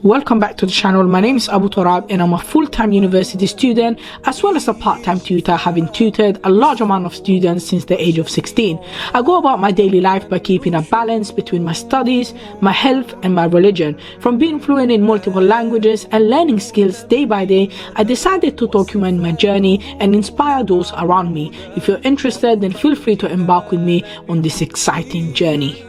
Welcome back to the channel. My name is Abu Turab and I'm a full-time university student as well as a part-time tutor, having tutored a large amount of students since the age of 16. I go about my daily life by keeping a balance between my studies, my health and my religion. From being fluent in multiple languages and learning skills day by day, I decided to document my journey and inspire those around me. If you're interested, then feel free to embark with me on this exciting journey.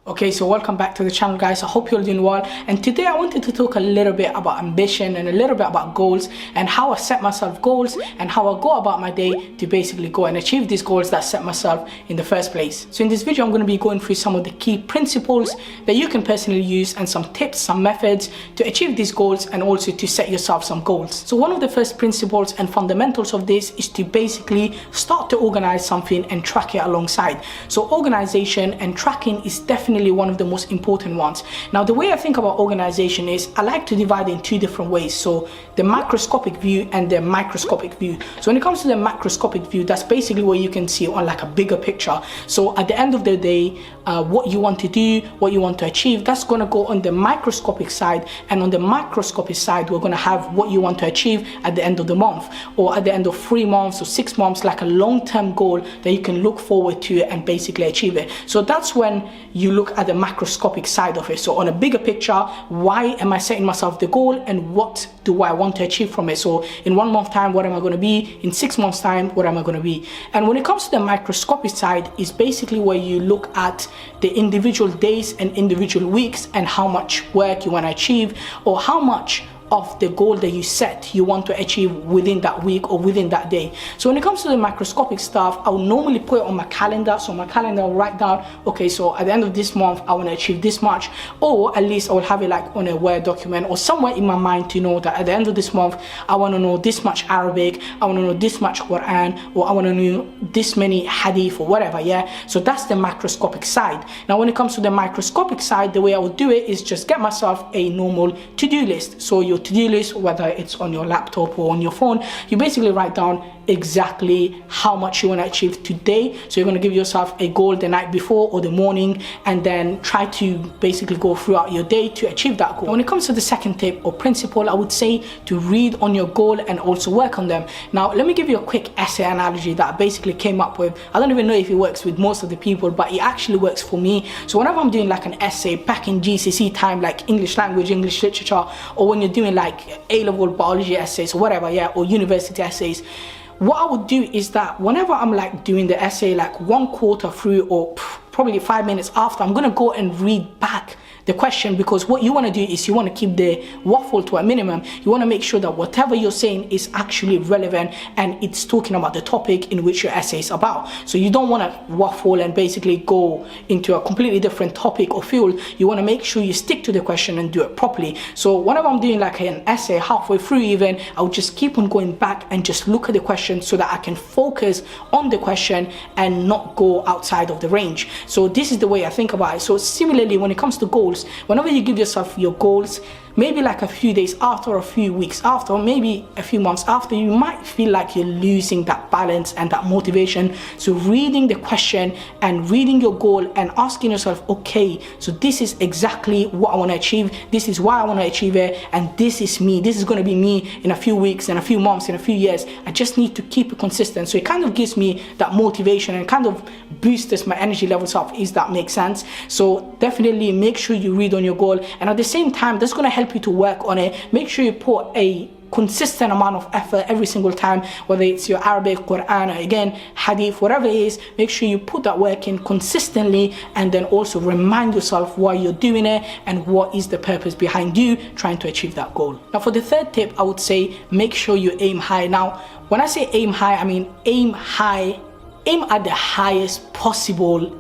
Okay, so welcome back to the channel, guys. I hope you're doing well, and today I wanted to talk a little bit about ambition and a little bit about goals and how I set myself goals and how I go about my day to basically go and achieve these goals that I set myself in the first place. So in this video I'm going to be going through some of the key principles that you can personally use and some tips, some methods to achieve these goals and also to set yourself some goals. So one of the first principles and fundamentals of this is to basically start to organize something and track it alongside. So organization and tracking is definitely one of the most important ones. Now, the way I think about organization is I like to divide it in two different ways. So the macroscopic view and the microscopic view. So when it comes to the macroscopic view, that's basically where you can see on like a bigger picture. So at the end of the day, what you want to do, what you want to achieve, that's going to go on the microscopic side, and on the microscopic side we're going to have what you want to achieve at the end of the month, or at the end of 3 months or 6 months, like a long-term goal that you can look forward to and basically achieve it. So that's when you look at the macroscopic side of it. So on a bigger picture, why am I setting myself the goal and what do I want to achieve from it? So in 1 month time, what am I going to be? In 6 months time, what am I going to be? And when it comes to the microscopic side, is basically where you look at the individual days and individual weeks and how much work you want to achieve, or how much of the goal that you set you want to achieve within that week or within that day. So when it comes to the macroscopic stuff, I will normally put it on my calendar. So my calendar, I'll write down, okay, so at the end of this month I want to achieve this much, or at least I will have it like on a Word document or somewhere in my mind to know that at the end of this month I want to know this much Arabic, I want to know this much Quran, or I want to know this many Hadeeth or whatever. Yeah, so that's the macroscopic side. Now when it comes to the microscopic side, the way I would do it is just get myself a normal to-do list. So your to-do list, whether it's on your laptop or on your phone, you basically write down exactly how much you want to achieve today. So you're going to give yourself a goal the night before or the morning, and then try to basically go throughout your day to achieve that goal. When it comes to the second tip or principle, I would say to read on your goal and also work on them. Now let me give you a quick essay analogy that I basically came up with. I don't even know if it works with most of the people, but it actually works for me. So whenever I'm doing like an essay back in GCSE time, like English language, English literature, or when you're doing like A-level biology essays or whatever, yeah, or university essays, what I would do is that whenever I'm like doing the essay, like 1/4 through or probably 5 minutes after, I'm gonna go and read back the question, because what you want to do is you want to keep the waffle to a minimum. You want to make sure that whatever you're saying is actually relevant and it's talking about the topic in which your essay is about. So you don't want to waffle and basically go into a completely different topic or field. You want to make sure you stick to the question and do it properly. So whenever I'm doing like an essay, halfway through even, I'll just keep on going back and just look at the question so that I can focus on the question and not go outside of the range. So this is the way I think about it. So similarly, when it comes to goals, whenever you give yourself your goals, maybe like a few days after, or a few weeks after, or maybe a few months after, you might feel like you're losing that balance and that motivation. So reading the question and reading your goal and asking yourself, okay, so this is exactly what I want to achieve, this is why I want to achieve it, and this is me, this is going to be me in a few weeks, in a few months, in a few years. I just need to keep it consistent. So it kind of gives me that motivation and kind of boosts my energy levels up, if that makes sense. So definitely make sure you read on your goal, and at the same time that's going to help you to work on it. Make sure you put a consistent amount of effort every single time, whether it's your Arabic, Quran, or again Hadith, whatever it is. Make sure you put that work in consistently, and then also remind yourself why you're doing it and what is the purpose behind you trying to achieve that goal. Now for the third tip, I would say make sure you aim high. Now when I say aim high, I mean aim high, aim at the highest possible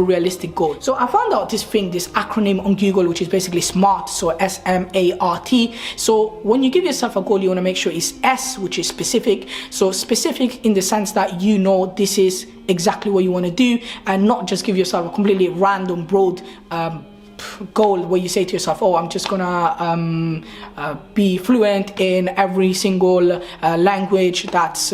realistic goal. So I found out this acronym on Google, which is basically SMART, so S-M-A-R-T. So when you give yourself a goal, you want to make sure it's S, which is specific. So specific in the sense that you know this is exactly what you want to do, and not just give yourself a completely random broad goal where you say to yourself, oh, I'm just gonna be fluent in every single language that's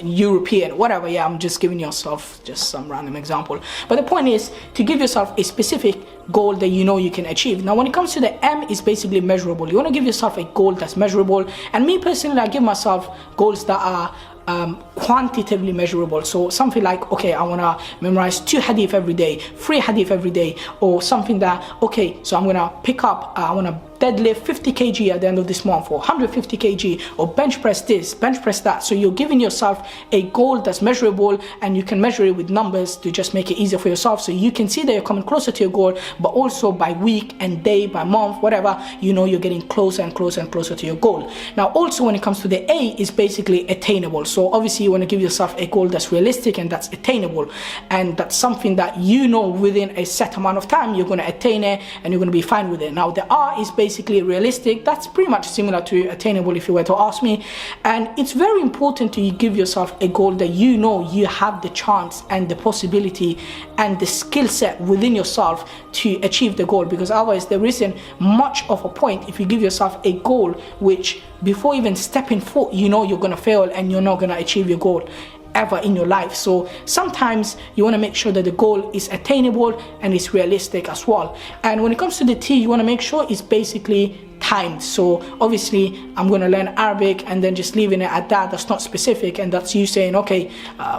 European, whatever. Yeah, I'm just giving yourself just some random example, but the point is to give yourself a specific goal that you know you can achieve. Now when it comes to the M, is basically measurable. You want to give yourself a goal that's measurable, and me personally, I give myself goals that are quantitatively measurable. So something like, okay, I want to memorize 2 hadith every day, 3 hadith every day, or something that, okay, so I'm gonna pick up, I want to deadlift 50 kg at the end of this month, or 150 kg, or bench press this, bench press that. So you're giving yourself a goal that's measurable, and you can measure it with numbers to just make it easier for yourself, so you can see that you're coming closer to your goal, but also by week and day, by month, whatever, you know you're getting closer and closer and closer to your goal. Now also when it comes to the A, is basically attainable. So obviously you want to give yourself a goal that's realistic and that's attainable, and that's something that you know within a set amount of time you're going to attain it and you're going to be fine with it. Now the R is basically realistic. That's pretty much similar to attainable if you were to ask me, and it's very important to give yourself a goal that you know you have the chance and the possibility and the skill set within yourself to achieve the goal, because otherwise there isn't much of a point if you give yourself a goal which before even stepping foot you know you're going to fail and you're not going to achieve your goal ever in your life. So sometimes you want to make sure that the goal is attainable and it's realistic as well. And when it comes to the T, you want to make sure it's basically timed. So obviously I'm going to learn Arabic and then just leaving it at that. That's not specific, and that's you saying, okay,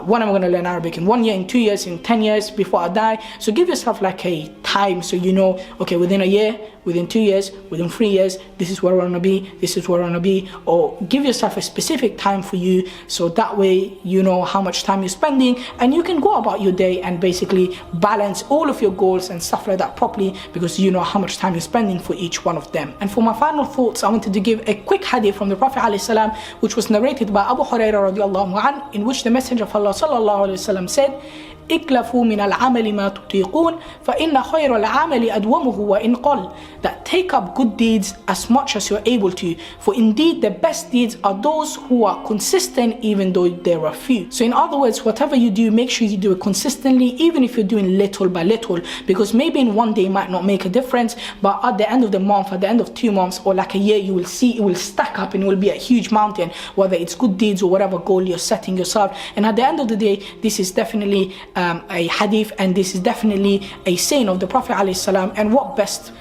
when am I going to learn Arabic? In 1 year, in 2 years, in 10 years, before I die? So give yourself like a time, so you know, okay, within a year, within 2 years, within 3 years, this is where I want to be, this is where I want to be. Or give yourself a specific time for you, so that way you know how much time you're spending, and you can go about your day and basically balance all of your goals and stuff like that properly, because you know how much time you're spending for each one of them. And for my final thoughts, I wanted to give a quick hadith from the Prophet ﷺ, which was narrated by Abu Hurairah radiallahu anhu, in which the Messenger of Allah sallallahu alaihi wasallam said, اكلفوا من العمل ما تطيقون فإن خير العمل أدومه وإن قل. That take up good deeds as much as you're able to, for indeed the best deeds are those who are consistent even though there are few. So in other words, whatever you do, make sure you do it consistently, even if you're doing little by little, because maybe in one day it might not make a difference, but at the end of the month, at the end of 2 months, or like a year, you will see it will stack up and it will be a huge mountain, whether it's good deeds or whatever goal you're setting yourself. And at the end of the day, this is definitely a hadith, and this is definitely a saying of the Prophet ﷺ, and what best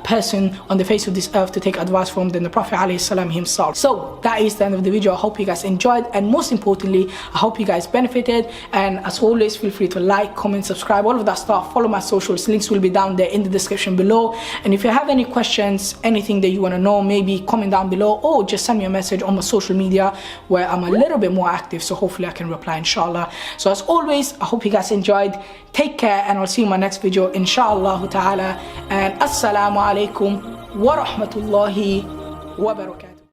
person on the face of this earth to take advice from than the Prophet ﷺ himself. So that is the end of the video. I hope you guys enjoyed, and most importantly, I hope you guys benefited. And as always, feel free to like, comment, subscribe, all of that stuff. Follow my socials, links will be down there in the description below. And if you have any questions, anything that you want to know, maybe comment down below, or just send me a message on my social media where I'm a little bit more active, so hopefully I can reply, inshallah. So as always, I hope you guys enjoyed. Take care, and I'll see you in my next video, inshallah ta'ala. And Assalamualaikum wa rahmatullahi wa barakatuh.